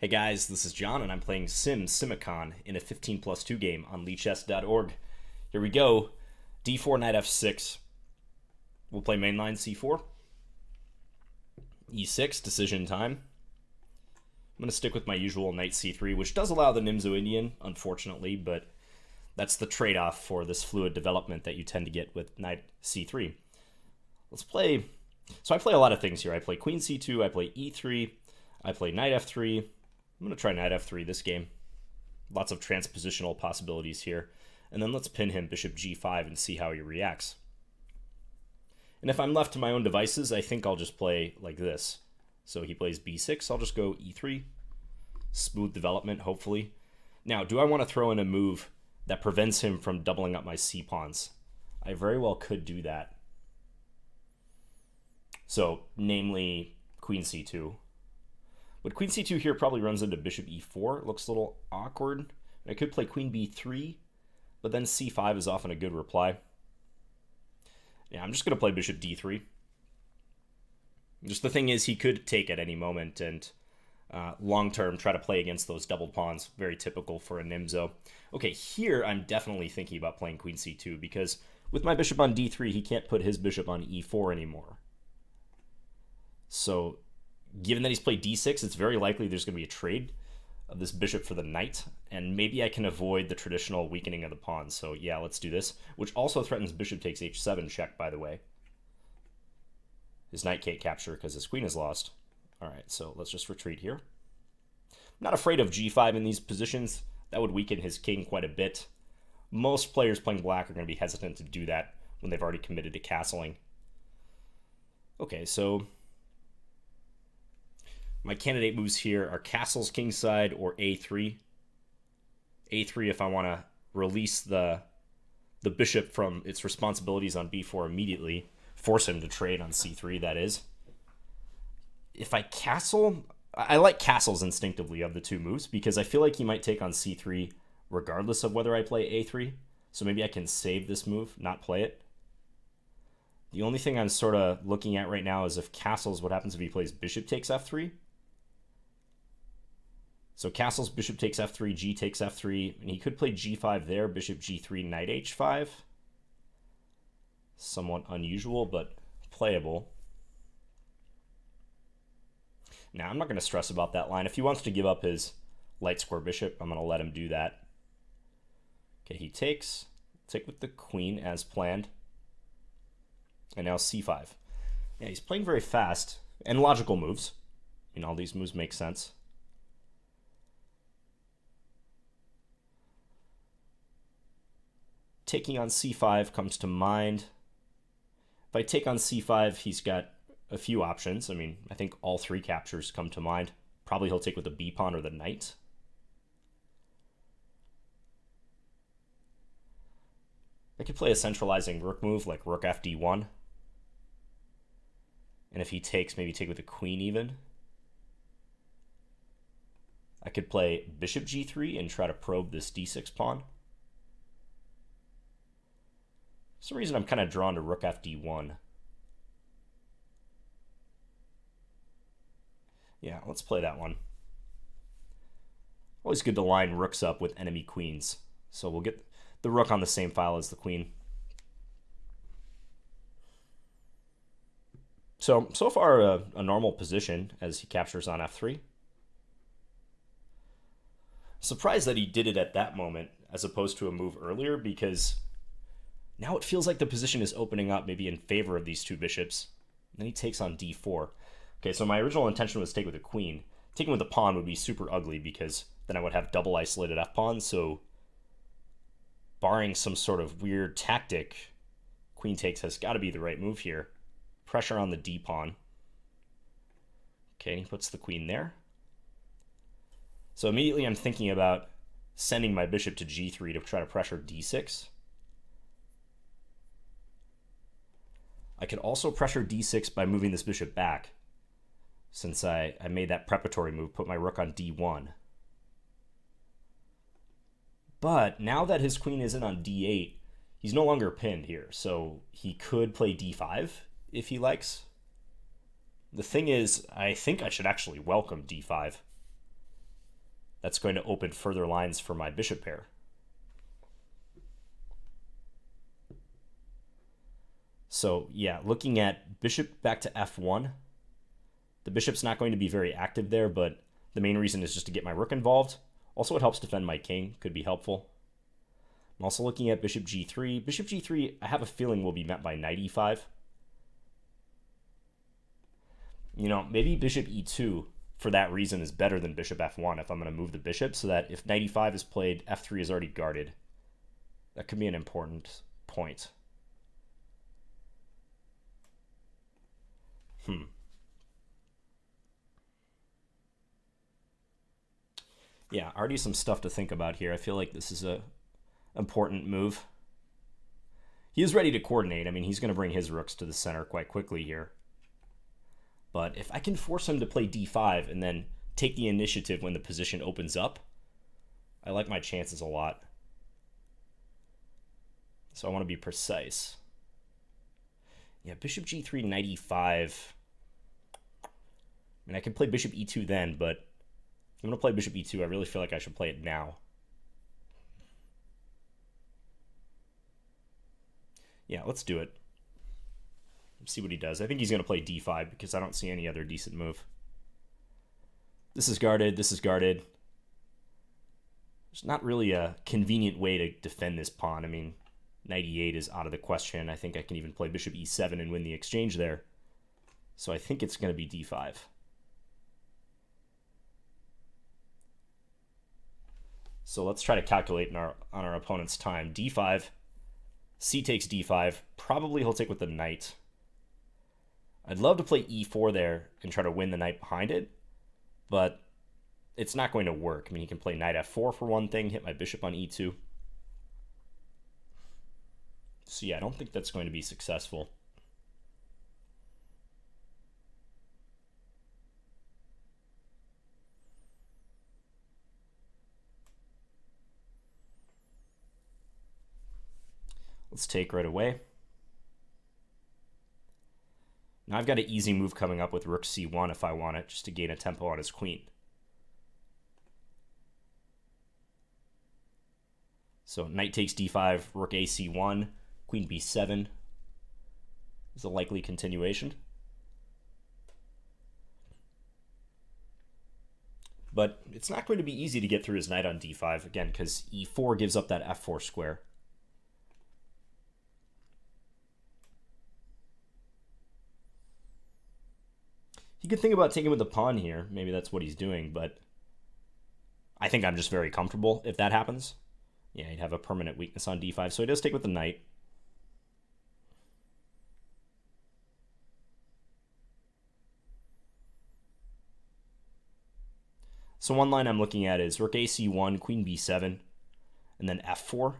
Hey guys, this is John, and I'm playing SimsSimacon in a 15+2 game on leechess.org. Here we go. D4, knight f6. We'll play mainline c4. E6, decision time. I'm going to stick with my usual knight c3, which does allow the Nimzo-Indian, unfortunately, but that's the trade-off for this fluid development that you tend to get with knight c3. Let's play... So I play a lot of things here. I play queen c2, I play e3, I play knight f3. I'm going to try knight f3 this game. Lots of transpositional possibilities here. And then let's pin him bishop g5 and see how he reacts. And if I'm left to my own devices, I think I'll just play like this. So he plays b6, I'll just go e3. Smooth development, hopefully. Now, do I want to throw in a move that prevents him from doubling up my c-pawns? I very well could do that. So, namely, queen c2. But queen c2 here probably runs into bishop e4. It looks a little awkward. I could play queen b3, but then c5 is often a good reply. Yeah, I'm just going to play bishop d3. Just the thing is, he could take at any moment and long-term try to play against those doubled pawns. Very typical for a Nimzo. Okay, here I'm definitely thinking about playing queen c2 because with my bishop on d3, he can't put his bishop on e4 anymore. So, given that he's played d6, it's very likely there's going to be a trade of this bishop for the knight, and maybe I can avoid the traditional weakening of the pawn. So yeah, let's do this, which also threatens bishop takes h7 check, by the way. His knight can't capture because his queen is lost. All right, so let's just retreat here. I'm not afraid of g5 in these positions. That would weaken his king quite a bit. Most players playing black are going to be hesitant to do that when they've already committed to castling. Okay, so my candidate moves here are castles kingside or a3. a3 if I want to release the bishop from its responsibilities on b4 immediately. Force him to trade on c3, that is. If I castle, I like castles instinctively of the two moves because I feel like he might take on c3 regardless of whether I play a3. So maybe I can save this move, not play it. The only thing I'm sort of looking at right now is if castles, what happens if he plays bishop takes f3? So castles, bishop takes f3, g takes f3, and he could play g5 there, bishop g3, knight h5. Somewhat unusual, but playable. Now, I'm not going to stress about that line. If he wants to give up his light square bishop, I'm going to let him do that. Okay, he takes. Take with the queen as planned. And now c5. Yeah, he's playing very fast and logical moves. You know, all these moves make sense. Taking on c5 comes to mind. If I take on c5, he's got a few options. I mean, I think all three captures come to mind. Probably he'll take with the b pawn or the knight. I could play a centralizing rook move like rook fd1. And if he takes, maybe take with the queen even. I could play bishop g3 and try to probe this d6 pawn. For some reason, I'm kind of drawn to rook fd1. Yeah, let's play that one. Always good to line rooks up with enemy queens. So we'll get the rook on the same file as the queen. So far, a normal position as he captures on f3. Surprised that he did it at that moment as opposed to a move earlier because now it feels like the position is opening up maybe in favor of these two bishops. And then he takes on d4. Okay, so my original intention was to take with the queen. Taking with the pawn would be super ugly because then I would have double isolated f-pawns. So barring some sort of weird tactic, queen takes has got to be the right move here. Pressure on the d-pawn. Okay, and he puts the queen there. So immediately I'm thinking about sending my bishop to g3 to try to pressure d6. I could also pressure d6 by moving this bishop back, since I made that preparatory move, put my rook on d1. But now that his queen isn't on d8, he's no longer pinned here, so he could play d5 if he likes. The thing is, I think I should actually welcome d5. that's going to open further lines for my bishop pair. So yeah, looking at bishop back to f1, the bishop's not going to be very active there, but the main reason is just to get my rook involved. Also, it helps defend my king, could be helpful. I'm also looking at bishop g3. Bishop g3, I have a feeling will be met by knight e5. You know, maybe bishop e2 for that reason is better than bishop f1 if I'm going to move the bishop, so that if knight e5 is played, f3 is already guarded. That could be an important point. Yeah, already some stuff to think about here. I feel like this is a important move. He is ready to coordinate. I mean, he's going to bring his rooks to the center quite quickly here. But if I can force him to play d5 and then take the initiative when the position opens up, I like my chances a lot. So I want to be precise. Yeah, bishop g3, knight e5. I mean, I can play bishop e2 then, but if I'm going to play bishop e2, I really feel like I should play it now. Yeah, let's do it. Let's see what he does. I think he's going to play d5 because I don't see any other decent move. This is guarded. This is guarded. There's not really a convenient way to defend this pawn. I mean, knight e8 is out of the question. I think I can even play bishop e7 and win the exchange there. So I think it's going to be d5. So let's try to calculate on our opponent's time. d5. C takes d5. Probably he'll take with the knight. I'd love to play e4 there and try to win the knight behind it, but it's not going to work. I mean, he can play knight f4 for one thing, hit my bishop on e2. So yeah, I don't think that's going to be successful. Let's take right away. Now I've got an easy move coming up with rook c1 if I want it, just to gain a tempo on his queen. So knight takes d5, rook a c1, queen b7 is a likely continuation. But it's not going to be easy to get through his knight on d5, again, because e4 gives up that f4 square. He could think about taking with the pawn here. Maybe that's what he's doing, but I think I'm just very comfortable if that happens. Yeah, he'd have a permanent weakness on d5, so he does take with the knight. So one line I'm looking at is rook a c1, queen b7, and then f4,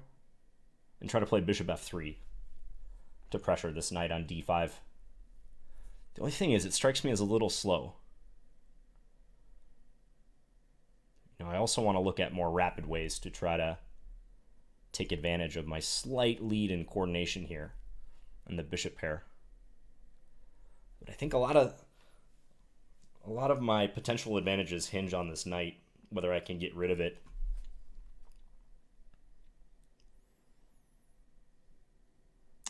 and try to play bishop f3 to pressure this knight on d5. The only thing is, it strikes me as a little slow. You know, I also want to look at more rapid ways to try to take advantage of my slight lead in coordination here in the bishop pair. But I think a lot of my potential advantages hinge on this knight, whether I can get rid of it.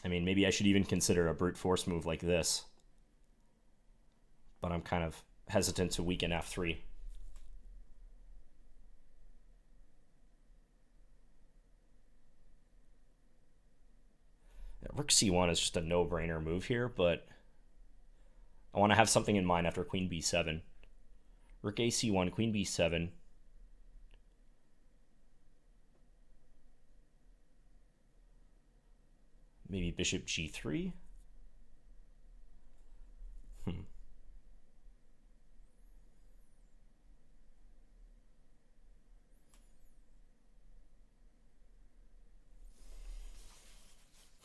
I mean, maybe I should even consider a brute force move like this. But I'm kind of hesitant to weaken f3. Rook c1 is just a no-brainer move here, but I want to have something in mind after queen b7. Rook a c1, queen b7. Maybe bishop g3.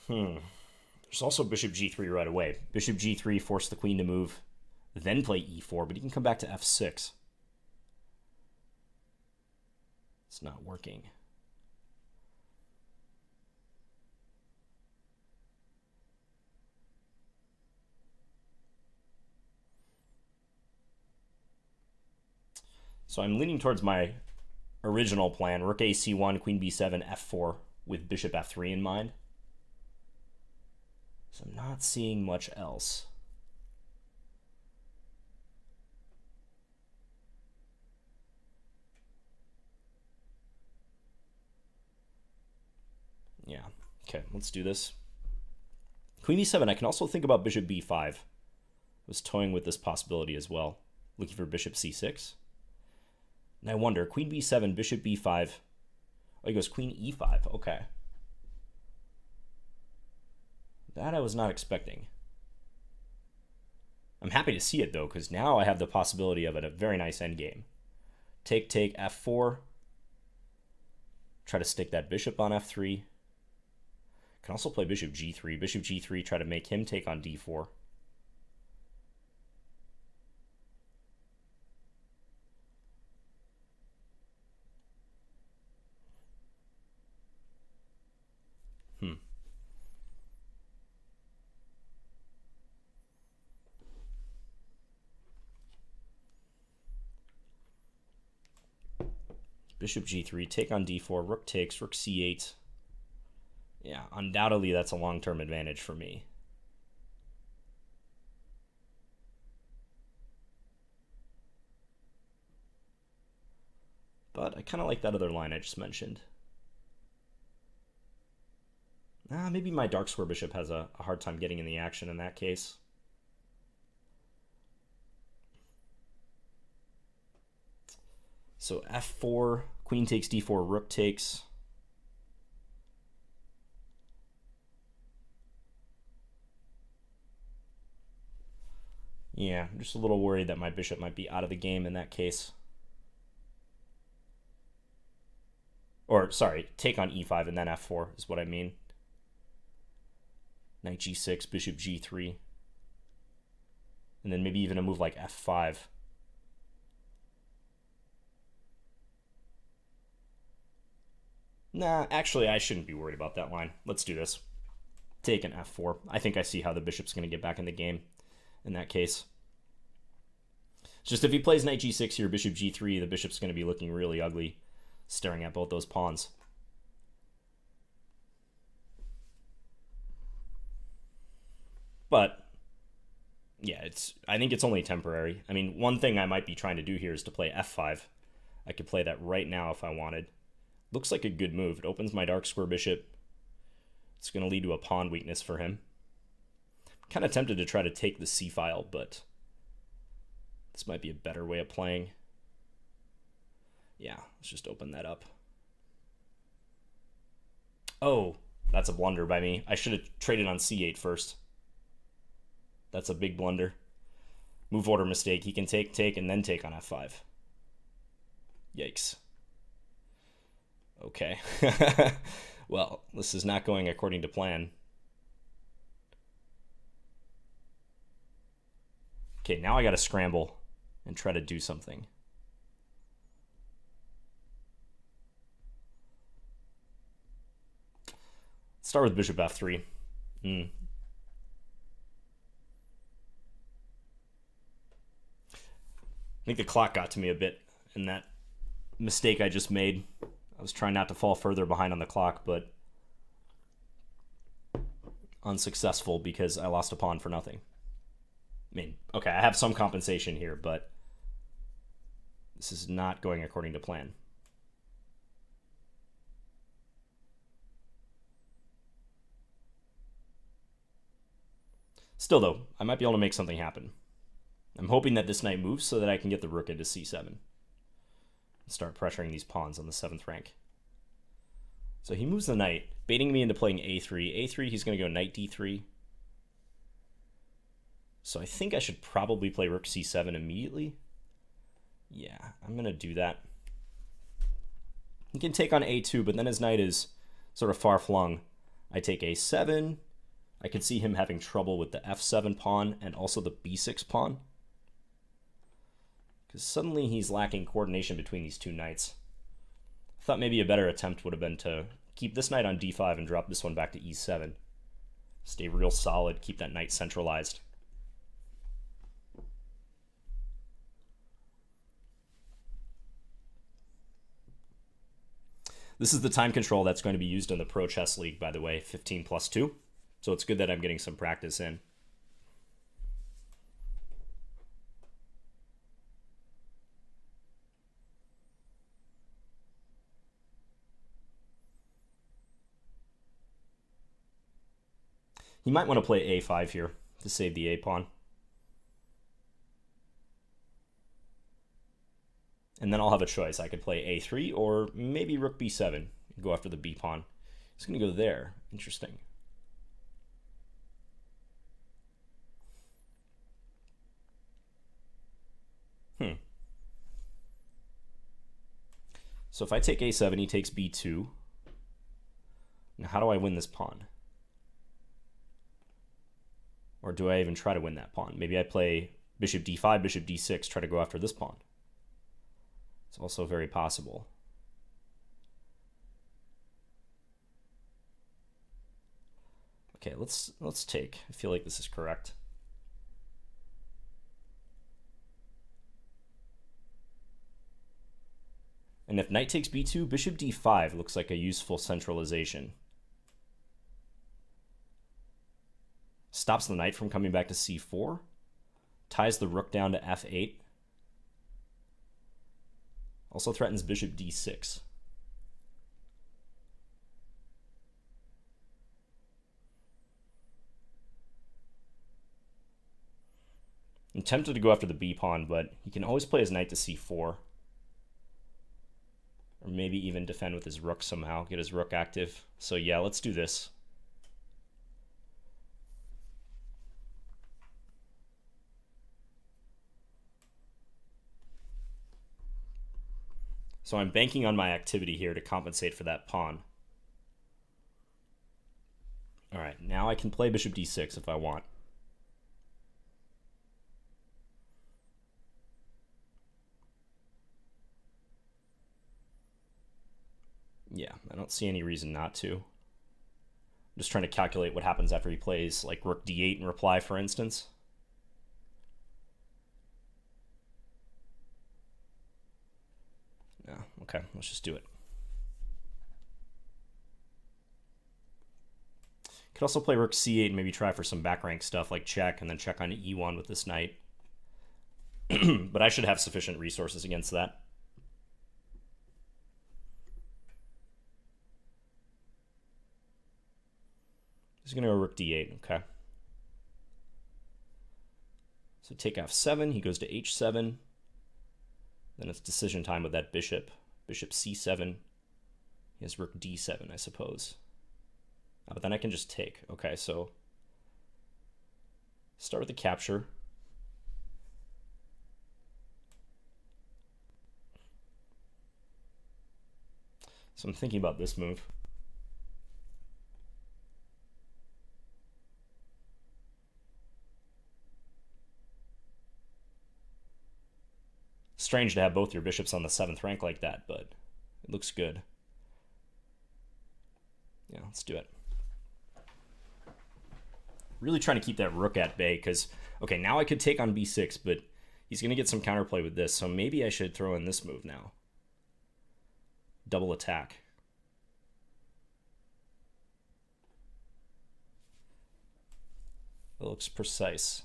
There's also bishop g3 right away. Bishop g3, force the queen to move, then play e4, but he can come back to f6. It's not working. So I'm leaning towards my original plan, rook a c1, queen b7, f4, with bishop f3 in mind. So I'm not seeing much else. Yeah, okay, let's do this. Queen e7, I can also think about bishop b5. I was toying with this possibility as well, looking for bishop c6. And I wonder, queen b7, bishop b5. Oh, he goes queen e5, okay. That I was not expecting. I'm happy to see it, though, because now I have the possibility of it, a very nice endgame. Take, take, f4. Try to stick that bishop on f3. Can also play bishop g3. Bishop g3, try to make him take on d4. Bishop g3, take on d4, rook takes, rook c8. Yeah, undoubtedly that's a long-term advantage for me. But I kind of like that other line I just mentioned. Maybe my dark square bishop has a hard time getting in the action in that case. So f4, queen takes d4, rook takes. Yeah, I'm just a little worried that my bishop might be out of the game in that case. Or, sorry, take on e5 and then f4 is what I mean. Knight g6, bishop g3. And then maybe even a move like f5. Nah, actually, I shouldn't be worried about that line. Let's do this. Take an f4. I think I see how the bishop's going to get back in the game in that case. It's just if he plays knight g6 here, bishop g3, the bishop's going to be looking really ugly, staring at both those pawns. But yeah, I think it's only temporary. I mean, one thing I might be trying to do here is to play f5. I could play that right now if I wanted. Looks like a good move. It opens my dark square bishop. It's going to lead to a pawn weakness for him. I'm kind of tempted to try to take the c file, but this might be a better way of playing. Yeah, let's just open that up. Oh, that's a blunder by me. I should have traded on c8 first. That's a big blunder. Move order mistake. He can take, and then take on f5. Yikes. Okay. Well, this is not going according to plan. Okay, now I got to scramble and try to do something. Let's start with bishop f3. I think the clock got to me a bit in that mistake I just made. I was trying not to fall further behind on the clock, but unsuccessful because I lost a pawn for nothing. I mean, okay, I have some compensation here, but this is not going according to plan. Still, though, I might be able to make something happen. I'm hoping that this knight moves so that I can get the rook into c7 and start pressuring these pawns on the 7th rank. So he moves the knight, baiting me into playing a3. a3, he's going to go knight d3. So I think I should probably play rook c7 immediately. Yeah, I'm going to do that. He can take on a2, but then his knight is sort of far flung. I take a7. I could see him having trouble with the f7 pawn and also the b6 pawn, because suddenly he's lacking coordination between these two knights. I thought maybe a better attempt would have been to keep this knight on d5 and drop this one back to e7. Stay real solid, keep that knight centralized. This is the time control that's going to be used in the Pro Chess League, by the way, 15+2. So it's good that I'm getting some practice in. You might want to play a5 here to save the a-pawn. And then I'll have a choice. I could play a3 or maybe rook b7 and go after the b-pawn. It's going to go there. Interesting. So if I take a7, he takes b2. Now how do I win this pawn? Or do I even try to win that pawn? Maybe I play bishop d5, bishop d6, try to go after this pawn. It's also very possible. Okay, let's take. I feel like this is correct. And if knight takes b2, bishop d5 looks like a useful centralization. Stops the knight from coming back to c4. Ties the rook down to f8. Also threatens bishop d6. I'm tempted to go after the b-pawn, but he can always play his knight to c4. Or maybe even defend with his rook somehow, get his rook active. So yeah, let's do this. So I'm banking on my activity here to compensate for that pawn. All right, now I can play bishop d6 if I want. Yeah, I don't see any reason not to. I'm just trying to calculate what happens after he plays like rook d8 in reply, for instance. No, okay, let's just do it. Could also play rook c8 and maybe try for some back rank stuff like check and then check on e1 with this knight. But I should have sufficient resources against that. He's going to go rook d8, okay. So take f7, he goes to h7. Then it's decision time with that bishop. Bishop c7. He has rook d7, I suppose. But then I can just take. Okay, so start with the capture. So I'm thinking about this move. Strange to have both your bishops on the 7th rank like that, but it looks good. Yeah, let's do it. Really trying to keep that rook at bay because, okay, now I could take on b6, but he's going to get some counterplay with this, so maybe I should throw in this move now. Double attack. It looks precise.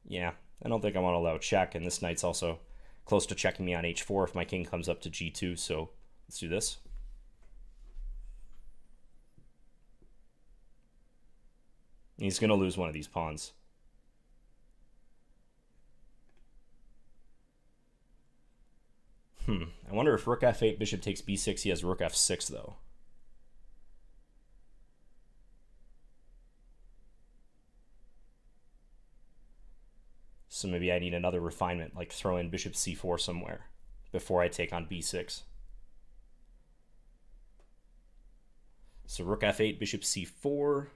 Yeah, I don't think I want to allow check, and this knight's also close to checking me on h4 if my king comes up to g2, so let's do this. He's going to lose one of these pawns. I wonder if rook f8, bishop takes b6, he has rook f6, though. So maybe I need another refinement, like throw in bishop c4 somewhere before I take on b6. So rook f8, bishop c4.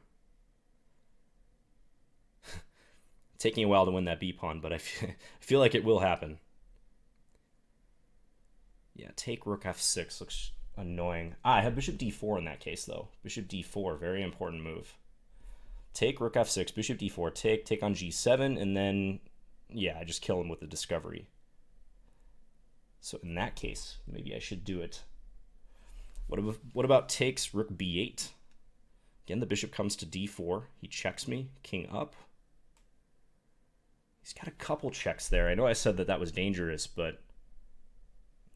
Taking a while to win that b-pawn, but I feel like it will happen. Yeah, take rook f6 looks annoying. I have bishop d4 in that case, though. Bishop d4, very important move. Take rook f6, bishop d4, take on g7, and then, yeah, I just kill him with the discovery. So in that case, maybe I should do it. What about takes rook b8? Again, the bishop comes to d4. He checks me, king up. He's got a couple checks there. I know I said that that was dangerous, but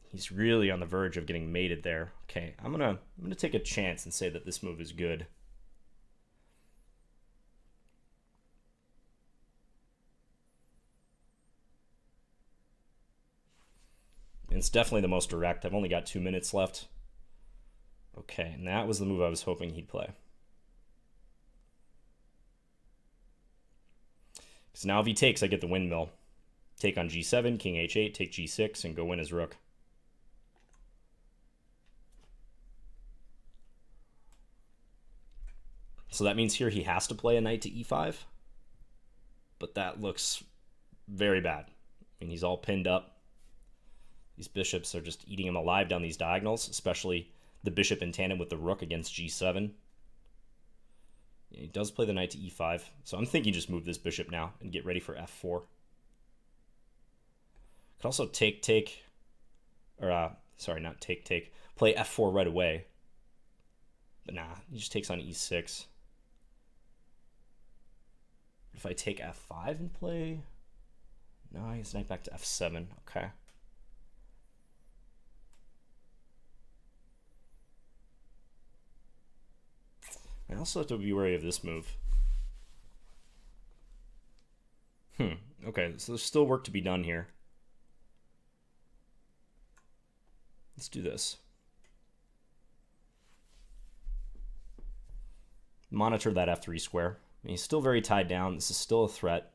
he's really on the verge of getting mated there. Okay, I'm gonna take a chance and say that this move is good. And it's definitely the most direct. I've only got 2 minutes left. Okay, and that was the move I was hoping he'd play. Because now if he takes, I get the windmill. Take on g7, king h8, take g6, and go win his rook. So that means here he has to play a knight to e5. But that looks very bad. I mean, he's all pinned up. These bishops are just eating him alive down these diagonals, especially the bishop in tandem with the rook against g7. Yeah, he does play the knight to e5, so I'm thinking just move this bishop now and get ready for f4. Could also take, or sorry, not take, play f4 right away. But nah, he just takes on e6. If I take f5 and play, no, he's knight back to f7. Okay. I also have to be wary of this move. Okay, so there's still work to be done here. Let's do this. Monitor that f3 square. I mean, he's still very tied down. This is still a threat.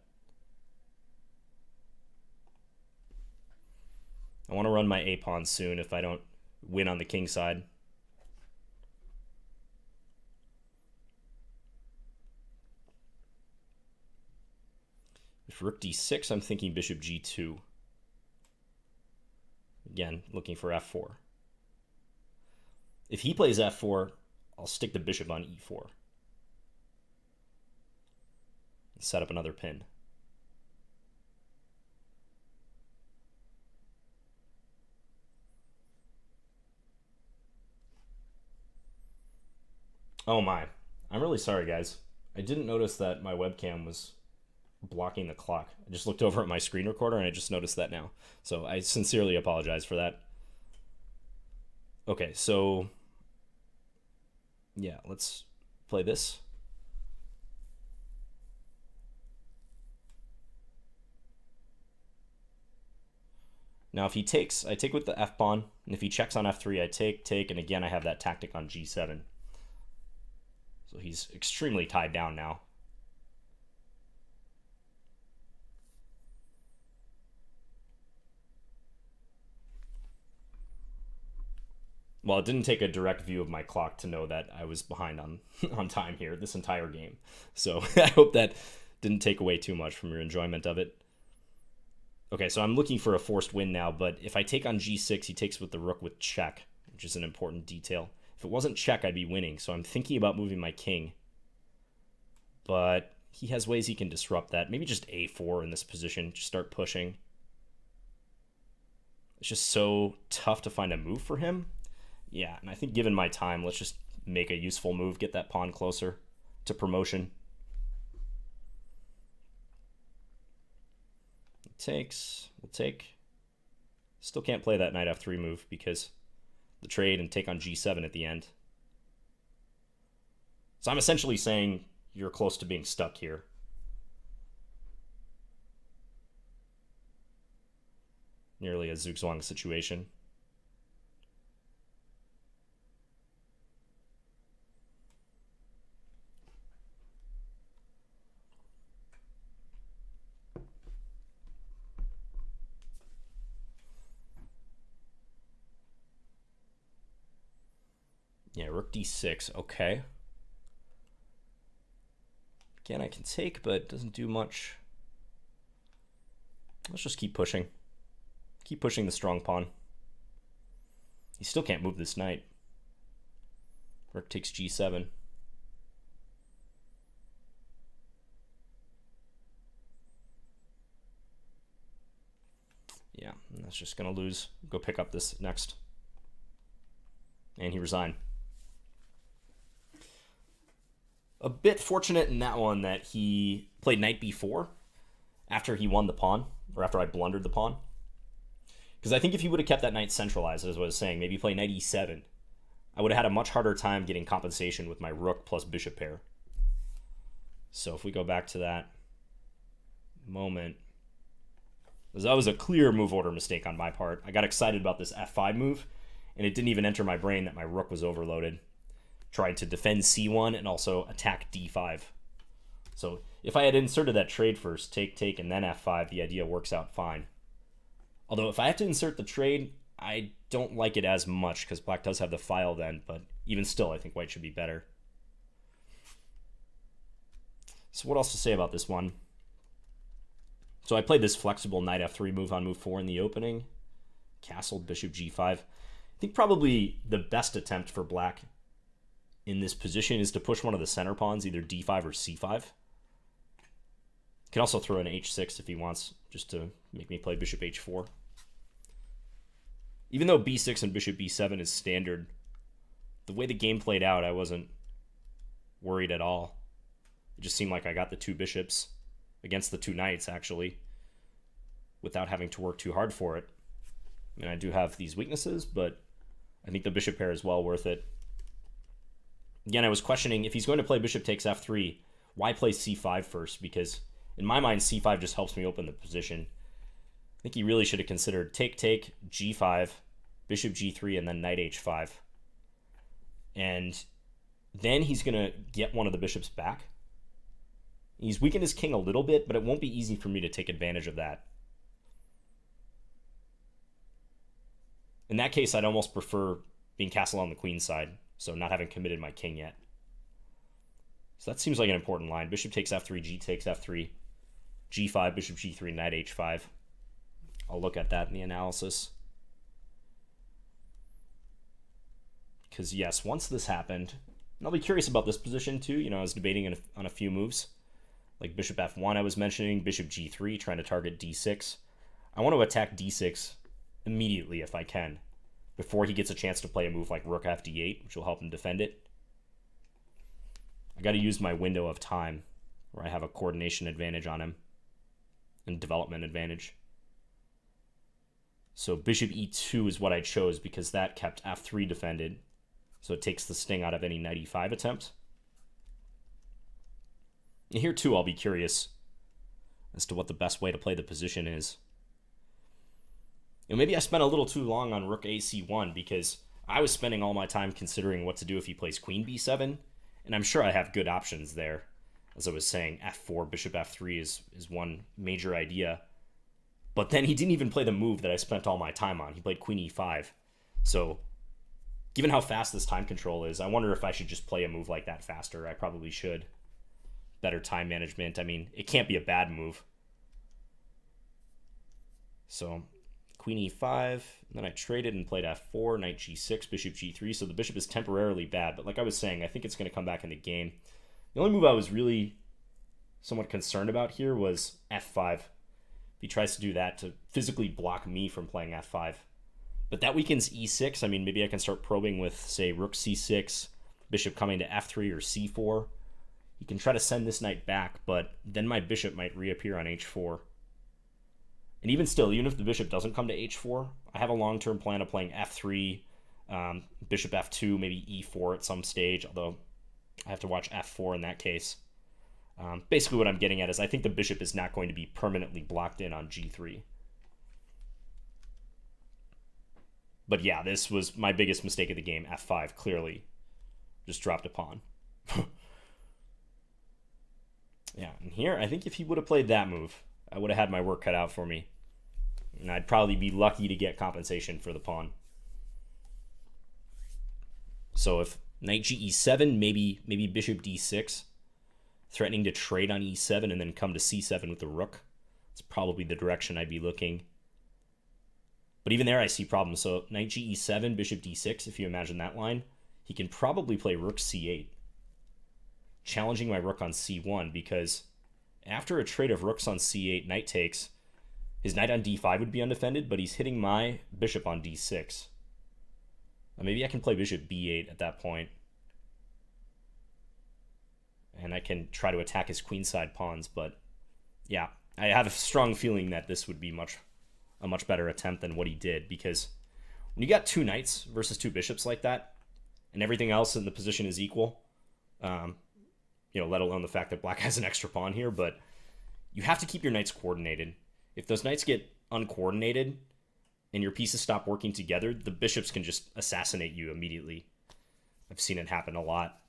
I want to run my a-pawn soon if I don't win on the king side. If rook d6, I'm thinking bishop g2. Again, looking for f4. If he plays f4, I'll stick the bishop on e4. And set up another pin. Oh my. I'm really sorry, guys. I didn't notice that my webcam was blocking the clock. I just looked over at my screen recorder and I just noticed that now. So I sincerely apologize for that. Okay, so yeah, let's play this. Now if he takes, I take with the f-pawn, and if he checks on f3, I take, and again I have that tactic on g7. So he's extremely tied down now. Well, it didn't take a direct view of my clock to know that I was behind on time here this entire game. So I hope that didn't take away too much from your enjoyment of it. Okay, so I'm looking for a forced win now, but if I take on g6, he takes with the rook with check, which is an important detail. If it wasn't check, I'd be winning, so I'm thinking about moving my king. But he has ways he can disrupt that. Maybe just a4 in this position, just start pushing. It's just so tough to find a move for him. Yeah, and I think given my time, let's just make a useful move, get that pawn closer to promotion. It takes, we'll take. Still can't play that knight f3 move because the trade and take on g7 at the end. So I'm essentially saying you're close to being stuck here. Nearly a Zugzwang situation. Yeah, rook d6, okay. Again, I can take, but it doesn't do much. Let's just keep pushing. Keep pushing the strong pawn. He still can't move this knight. Rook takes g7. Yeah, That's just going to lose. Go pick up this next. And he resigned. A bit fortunate in that one that he played knight b4 after he won the pawn, or after I blundered the pawn. Because I think if he would have kept that knight centralized, as I was saying, maybe play knight e7, I would have had a much harder time getting compensation with my rook plus bishop pair. So if we go back to that moment, that was a clear move order mistake on my part. I got excited about this f5 move, and it didn't even enter my brain that my rook was overloaded. Tried to defend c1 and also attack d5. So if I had inserted that trade first, take, and then f5, the idea works out fine. Although if I have to insert the trade, I don't like it as much because black does have the file then, but even still, I think white should be better. So what else to say about this one? So I played this flexible knight f3 move on move 4 in the opening. Castled bishop g5. I think probably the best attempt for black in this position is to push one of the center pawns, either d5 or c5. Can also throw an h6 if he wants, just to make me play bishop h4. Even though b6 and bishop b7 is standard, the way the game played out, I wasn't worried at all. It just seemed like I got the two bishops against the two knights, actually, without having to work too hard for it. I mean, I do have these weaknesses, but I think the bishop pair is well worth it. Again, I was questioning, if he's going to play bishop takes f3, why play c5 first? Because in my mind, c5 just helps me open the position. I think he really should have considered take, g5, bishop g3, and then knight h5. And then he's going to get one of the bishops back. He's weakened his king a little bit, but it won't be easy for me to take advantage of that. In that case, I'd almost prefer being castled on the queen side, so not having committed my king yet. So that seems like an important line. Bishop takes f3, g takes f3, g5, bishop g3, knight h5. I'll look at that in the analysis. Because yes, once this happened, and I'll be curious about this position too. You know, I was debating on a few moves. Like bishop f1 I was mentioning, bishop g3, trying to target d6. I want to attack d6 immediately if I can, before he gets a chance to play a move like rook fd8, which will help him defend it. I got to use my window of time, where I have a coordination advantage on him, and development advantage. So bishop e2 is what I chose, because that kept f3 defended, so it takes the sting out of any knight e5 attempt. And here too, I'll be curious as to what the best way to play the position is. And maybe I spent a little too long on rook ac1, because I was spending all my time considering what to do if he plays queen b7, and I'm sure I have good options there. As I was saying, f4, bishop f3 is one major idea. But then he didn't even play the move that I spent all my time on. He played queen e5. So given how fast this time control is, I wonder if I should just play a move like that faster. I probably should. Better time management. I mean, it can't be a bad move. So queen e5, then I traded and played f4, knight g6, bishop g3, so the bishop is temporarily bad, but like I was saying, I think it's going to come back in the game. The only move I was really somewhat concerned about here was f5. If he tries to do that to physically block me from playing f5. But that weakens e6. I mean, maybe I can start probing with, say, rook c6, bishop coming to f3 or c4. He can try to send this knight back, but then my bishop might reappear on h4. And even still, even if the bishop doesn't come to h4, I have a long-term plan of playing f3, bishop f2, maybe e4 at some stage, although I have to watch f4 in that case. Basically what I'm getting at is I think the bishop is not going to be permanently blocked in on g3. But yeah, this was my biggest mistake of the game, f5, clearly. Just dropped a pawn. Yeah, and here, I think if he would have played that move, I would have had my work cut out for me. And I'd probably be lucky to get compensation for the pawn. So if knight ge7, maybe bishop d6, threatening to trade on e7 and then come to c7 with the rook. It's probably the direction I'd be looking. But even there I see problems. So knight ge7, bishop d6, if you imagine that line, he can probably play rook c8, challenging my rook on c1, because after a trade of rooks on c8, knight takes, His knight on d5 would be undefended, but he's hitting my bishop on d6. Maybe I can play bishop b8 at that point. And I can try to attack his queenside pawns, but yeah, I have a strong feeling that this would be a much better attempt than what he did, because when you got two knights versus two bishops like that, and everything else in the position is equal, let alone the fact that black has an extra pawn here, but you have to keep your knights coordinated. If those knights get uncoordinated and your pieces stop working together, the bishops can just assassinate you immediately. I've seen it happen a lot.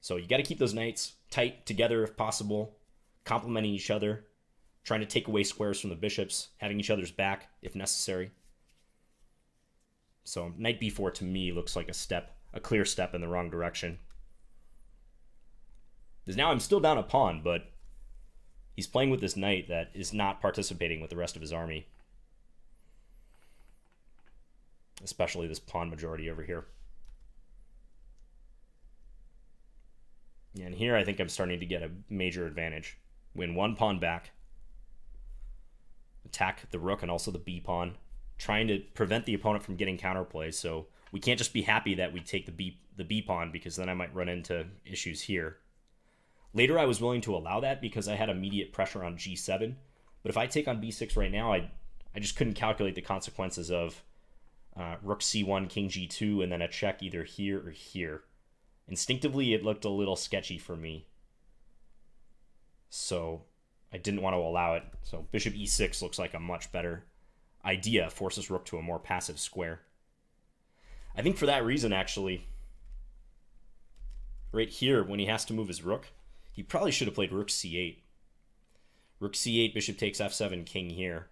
So you got to keep those knights tight together if possible, complementing each other, trying to take away squares from the bishops, having each other's back if necessary. So knight b4 to me looks like a clear step in the wrong direction. Because now I'm still down a pawn, but he's playing with this knight that is not participating with the rest of his army. Especially this pawn majority over here. And here I think I'm starting to get a major advantage. Win one pawn back. Attack the rook and also the b pawn. Trying to prevent the opponent from getting counterplay. So we can't just be happy that we take the b pawn, because then I might run into issues here. Later I was willing to allow that because I had immediate pressure on g7. But if I take on b6 right now, I just couldn't calculate the consequences of rook c1, king g2, and then a check either here or here. Instinctively, it looked a little sketchy for me. So I didn't want to allow it. So bishop e6 looks like a much better idea. Forces rook to a more passive square. I think for that reason, actually, right here, when he has to move his rook, he probably should have played rook c8. Rook c8, bishop takes f7, king here.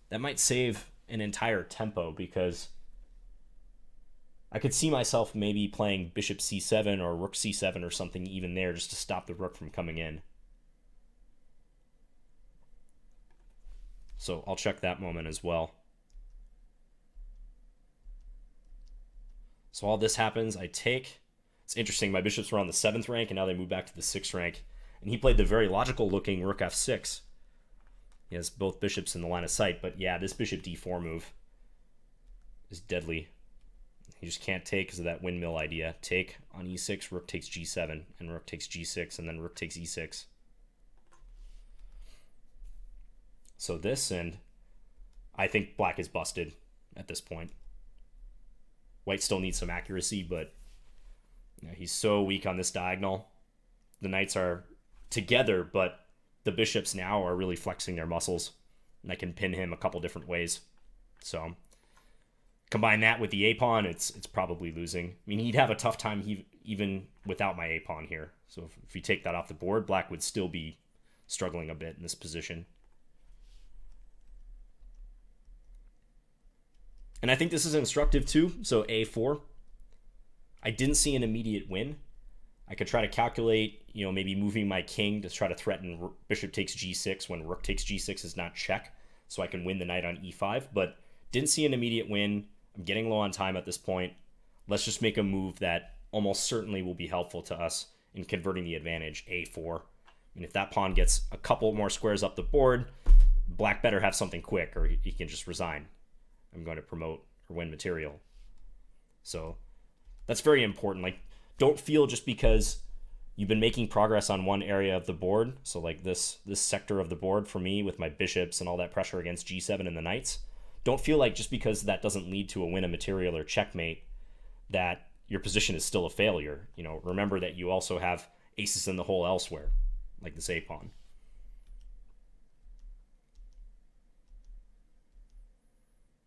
That might save an entire tempo, because I could see myself maybe playing bishop c7 or rook c7 or something even there, just to stop the rook from coming in. So I'll check that moment as well. So all this happens, I take. It's interesting, my bishops were on the 7th rank, and now they move back to the 6th rank. And he played the very logical looking rook f6. He has both bishops in the line of sight, but yeah, this bishop d4 move is deadly. You just can't take because of that windmill idea. Take on e6, rook takes g7, and rook takes g6, and then rook takes e6. So this, and I think black is busted at this point. White still needs some accuracy, but he's so weak on this diagonal. The knights are together, but the bishops now are really flexing their muscles, and I can pin him a couple different ways. So combine that with the a-pawn, it's probably losing. I mean, he'd have a tough time even without my a-pawn here. So if you take that off the board, black would still be struggling a bit in this position. And I think this is instructive too. So a4. I didn't see an immediate win. I could try to calculate, maybe moving my king to try to threaten bishop takes g6 when rook takes g6 is not check, so I can win the knight on e5, but didn't see an immediate win. I'm getting low on time at this point. Let's just make a move that almost certainly will be helpful to us in converting the advantage, a4. And if that pawn gets a couple more squares up the board, black better have something quick, or he can just resign. I'm going to promote or win material. So that's very important. Like, don't feel just because you've been making progress on one area of the board, so like this sector of the board for me with my bishops and all that pressure against g7 and the knights, don't feel like just because that doesn't lead to a win of material or checkmate that your position is still a failure. Remember that you also have aces in the hole elsewhere, like this a-pawn.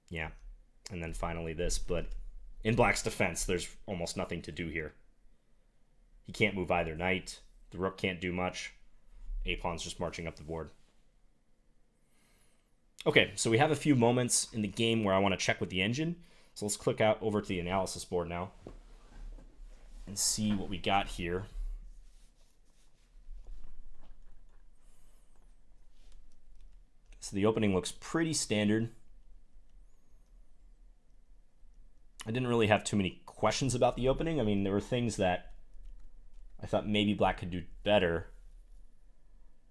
Yeah, and then finally this, but in black's defense, there's almost nothing to do here. He can't move either knight. The rook can't do much. A-pawn's just marching up the board. Okay, so we have a few moments in the game where I want to check with the engine. So let's click out over to the analysis board now and see what we got here. So the opening looks pretty standard. I didn't really have too many questions about the opening. I mean, there were things that I thought maybe black could do better,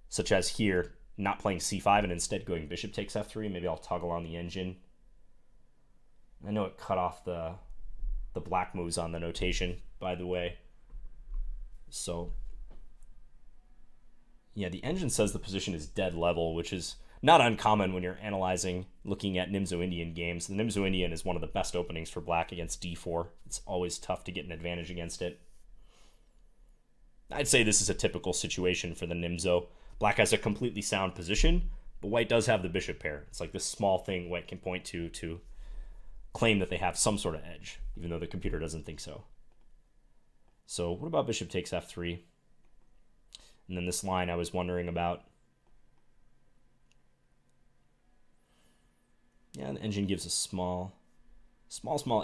such as here, not playing c5 and instead going bishop takes f3. Maybe I'll toggle on the engine. I know it cut off the black moves on the notation, by the way. So, yeah, the engine says the position is dead level, which is not uncommon when you're analyzing, looking at Nimzo-Indian games. The Nimzo-Indian is one of the best openings for black against d4. It's always tough to get an advantage against it. I'd say this is a typical situation for the Nimzo. Black has a completely sound position, but white does have the bishop pair. It's like this small thing white can point to claim that they have some sort of edge, even though the computer doesn't think so. So what about bishop takes f3? And then this line I was wondering about. Yeah, the engine gives a small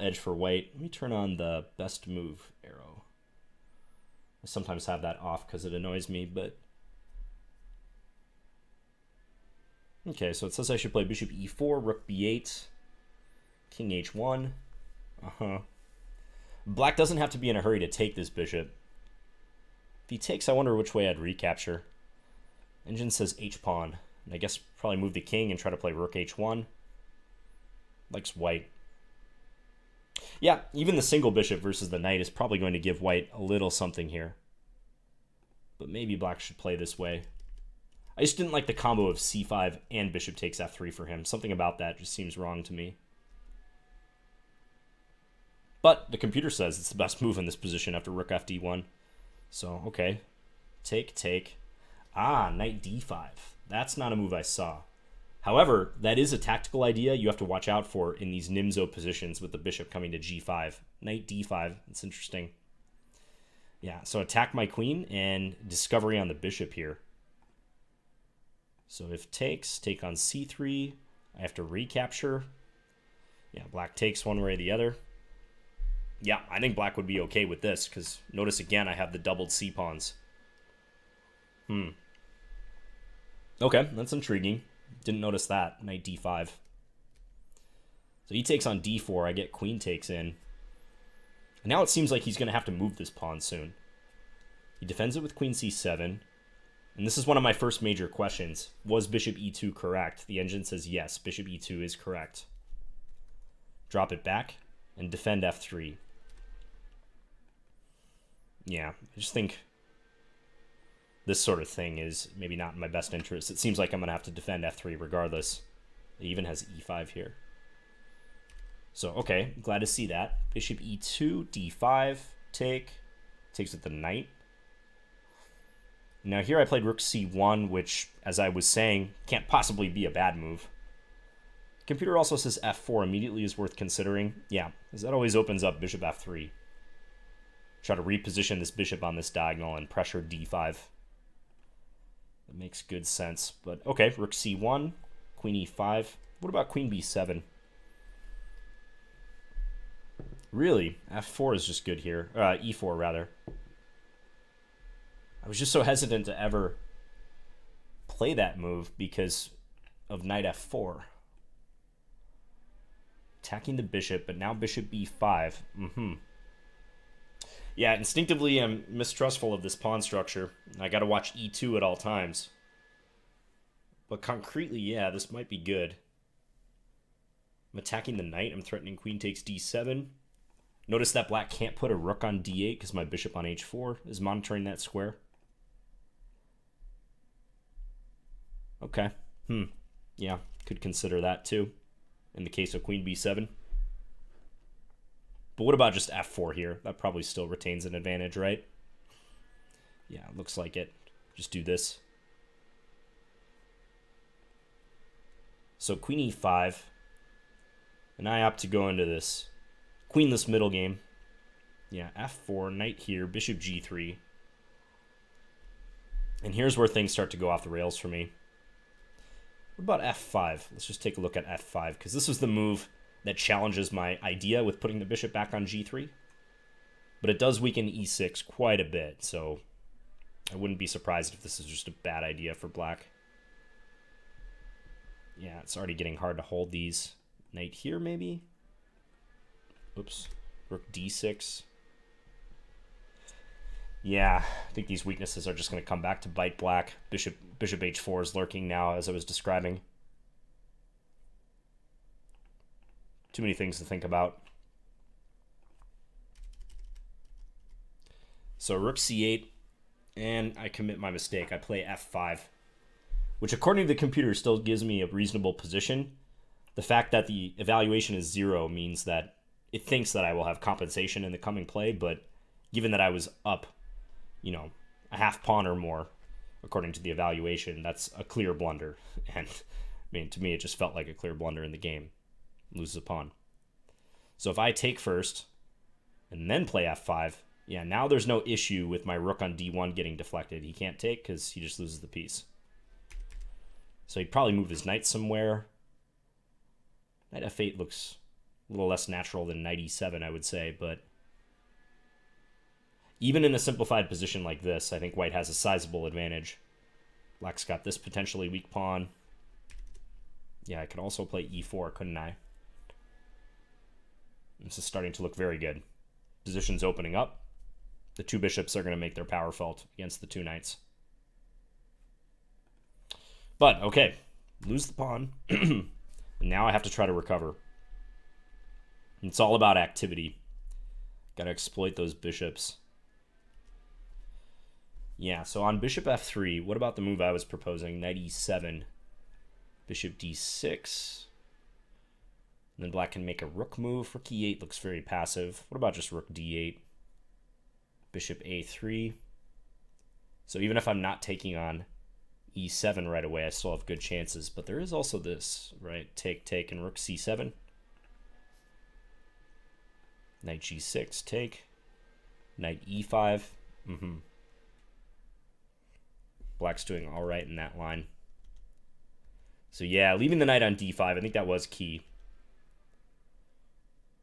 edge for white. Let me turn on the best move arrow. I sometimes have that off because it annoys me, but... Okay, so it says I should play bishop e4, rook b8, king h1. Black doesn't have to be in a hurry to take this bishop. If he takes, I wonder which way I'd recapture. Engine says h-pawn. And I guess probably move the king and try to play rook h1. Likes white. Yeah, even the single bishop versus the knight is probably going to give white a little something here. But maybe black should play this way. I just didn't like the combo of c5 and bishop takes f3 for him. Something about that just seems wrong to me. But the computer says it's the best move in this position after rook fd1. So, okay. Take. Ah, knight d5. That's not a move I saw. However, that is a tactical idea you have to watch out for in these Nimzo positions with the bishop coming to g5. Knight d5. It's interesting. Yeah, so attack my queen and discovery on the bishop here. So if takes, take on c3. I have to recapture. Yeah, black takes one way or the other. Yeah, I think black would be okay with this, because notice again I have the doubled c-pawns. Okay, that's intriguing. Didn't notice that. Knight d5. So he takes on d4. I get queen takes in. And now it seems like he's going to have to move this pawn soon. He defends it with queen c7. And this is one of my first major questions. Was bishop e2 correct? The engine says yes, bishop e2 is correct. Drop it back and defend f3. Yeah, I just think this sort of thing is maybe not in my best interest. It seems like I'm going to have to defend f3 regardless. It even has e5 here. So, okay, glad to see that. Bishop e2, d5, take. Takes with the knight. Now here I played rook c1, which, as I was saying, can't possibly be a bad move. The computer also says f4 immediately is worth considering. Yeah, because that always opens up bishop f3. Try to reposition this bishop on this diagonal and pressure d5. That makes good sense. But okay, rook c1, queen e5. What about queen b7? Really, f4 is just good here. E4 rather. I was just so hesitant to ever play that move because of knight f4. Attacking the bishop, but now bishop b5. Yeah, instinctively I'm mistrustful of this pawn structure. I gotta watch e2 at all times. But concretely, yeah, this might be good. I'm attacking the knight. I'm threatening queen takes d7. Notice that black can't put a rook on d8 because my bishop on h4 is monitoring that square. Okay. Yeah, could consider that too in the case of queen b7. But what about just f4 here? That probably still retains an advantage, right? Yeah, looks like it. Just do this. So queen e5. And I opt to go into this queenless middle game. Yeah, f4, knight here, bishop g3. And here's where things start to go off the rails for me. What about f5? Let's just take a look at f5, because this is the move that challenges my idea with putting the bishop back on g3. But it does weaken e6 quite a bit, so I wouldn't be surprised if this is just a bad idea for black. Yeah, it's already getting hard to hold these. Knight here, maybe? Oops. Rook d6. Yeah, I think these weaknesses are just going to come back to bite black. Bishop h4 is lurking now, as I was describing. Too many things to think about. So rook c8, and I commit my mistake. I play f5, which according to the computer still gives me a reasonable position. The fact that the evaluation is 0 means that it thinks that I will have compensation in the coming play, but given that I was up, you know, a half pawn or more, according to the evaluation, that's a clear blunder. And I mean, to me, it just felt like a clear blunder in the game. Loses a pawn. So if I take first and then play f5, yeah, now there's no issue with my rook on d1 getting deflected. He can't take because he just loses the piece. So he'd probably move his knight somewhere. Knight f8 looks a little less natural than knight e7, I would say, but even in a simplified position like this, I think white has a sizable advantage. Black's got this potentially weak pawn. Yeah, I could also play e4, couldn't I? This is starting to look very good. Position's opening up. The two bishops are going to make their power felt against the two knights. But, okay, lose the pawn. And now I have to try to recover. It's all about activity. Got to exploit those bishops. Yeah, so on bishop f3, what about the move I was proposing? Knight e7, bishop d6. And then black can make a rook move. Rook e8 looks very passive. What about just rook d8? Bishop a3. So even if I'm not taking on e7 right away, I still have good chances. But there is also this, right? Take, and rook c7. Knight g6, take. Knight e5. Black's doing all right in that line. So yeah, leaving the knight on d5, I think that was key.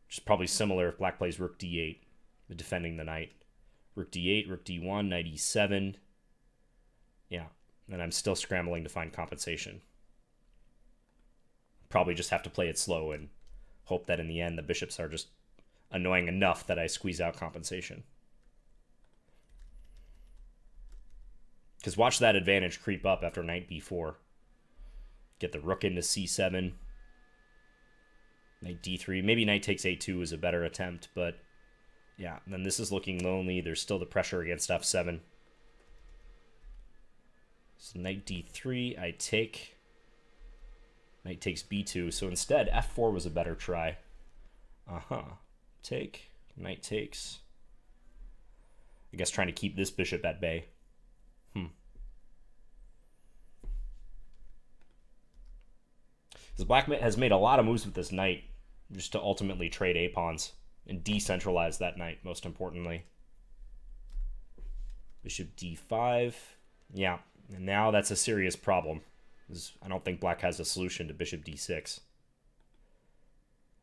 Which is probably similar if black plays rook d8, defending the knight. Rook d8, rook d1, knight e7. Yeah, and I'm still scrambling to find compensation. Probably just have to play it slow and hope that in the end the bishops are just annoying enough that I squeeze out compensation. Because watch that advantage creep up after knight b4. Get the rook into c7. Knight d3. Maybe knight takes a2 is a better attempt, but yeah, then this is looking lonely. There's still the pressure against f7. So knight d3, I take. Knight takes b2. So instead, f4 was a better try. Take. Knight takes. I guess trying to keep this bishop at bay. Because black has made a lot of moves with this knight just to ultimately trade a-pawns and decentralize that knight, most importantly. Bishop d5. Yeah, and now that's a serious problem. I don't think black has a solution to bishop d6.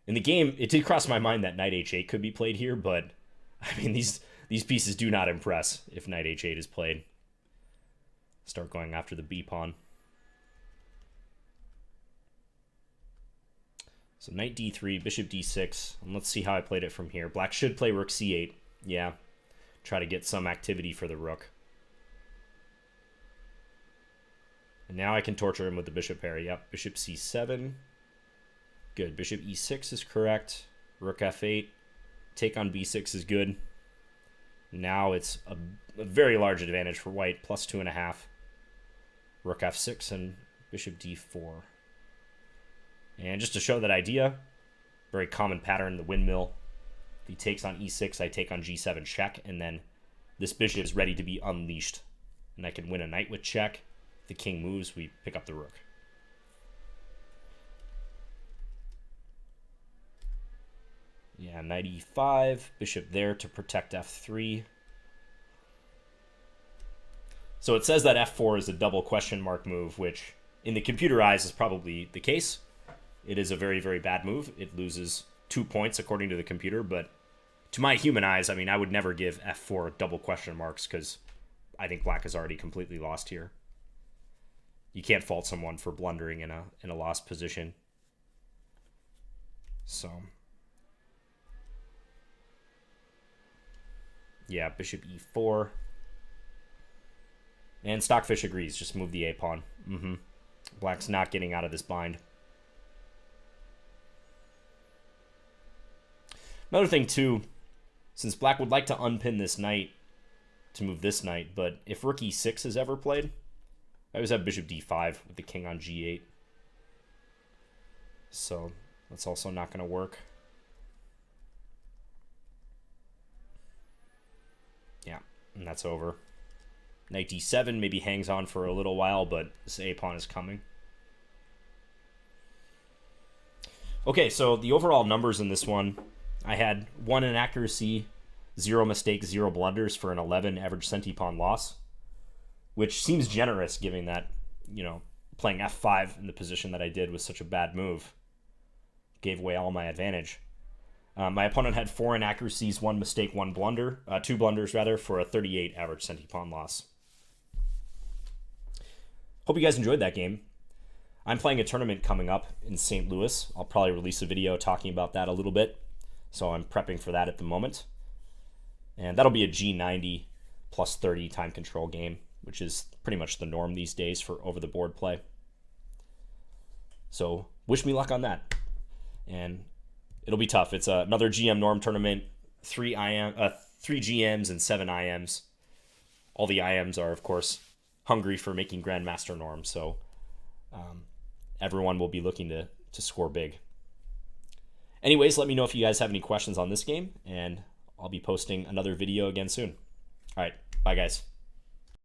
In the game, it did cross my mind that knight h8 could be played here, but I mean, these pieces do not impress if knight h8 is played. Start going after the b-pawn. So knight d3, bishop d6, and let's see how I played it from here. Black should play rook c8. Yeah, try to get some activity for the rook. And now I can torture him with the bishop pair. Yep, bishop c7. Good, bishop e6 is correct. Rook f8. Take on b6 is good. Now it's a very large advantage for white, plus 2.5. Rook f6 and bishop d4. And just to show that idea, very common pattern, the windmill. If he takes on e6, I take on g7 check, and then this bishop is ready to be unleashed. And I can win a knight with check. If the king moves, we pick up the rook. Yeah, knight e5, bishop there to protect f3. So it says that f4 is a double question mark move, which in the computer eyes is probably the case. It is a very, very bad move. It loses 2 points according to the computer, but to my human eyes, I mean, I would never give f4 double question marks because I think black is already completely lost here. You can't fault someone for blundering in a lost position. So yeah, bishop e4. And Stockfish agrees. Just move the A-pawn. Black's not getting out of this bind. Another thing, too, since Black would like to unpin this knight to move this knight, but if Rook E6 is ever played, I always have Bishop D5 with the king on G8. So that's also not going to work. Yeah, and that's over. Knight D7 maybe hangs on for a little while, but this A-pawn is coming. Okay, so the overall numbers in this one, I had 1 inaccuracy, 0 mistakes, 0 blunders for an 11 average centipawn loss, which seems generous given that, you know, playing F5 in the position that I did was such a bad move. Gave away all my advantage. My opponent had 4 inaccuracies, 1 mistake, 1 blunder, 2 blunders rather, for a 38 average centipawn loss. Hope you guys enjoyed that game. I'm playing a tournament coming up in St. Louis. I'll probably release a video talking about that a little bit. So I'm prepping for that at the moment. And that'll be a G90 plus 30 time control game, which is pretty much the norm these days for over-the-board play. So wish me luck on that. And it'll be tough. It's another GM norm tournament, 3 GMs and 7 IMs. All the IMs are, of course, hungry for making Grandmaster norms, so everyone will be looking to score big. Anyways, let me know if you guys have any questions on this game, and I'll be posting another video again soon. All right, bye guys.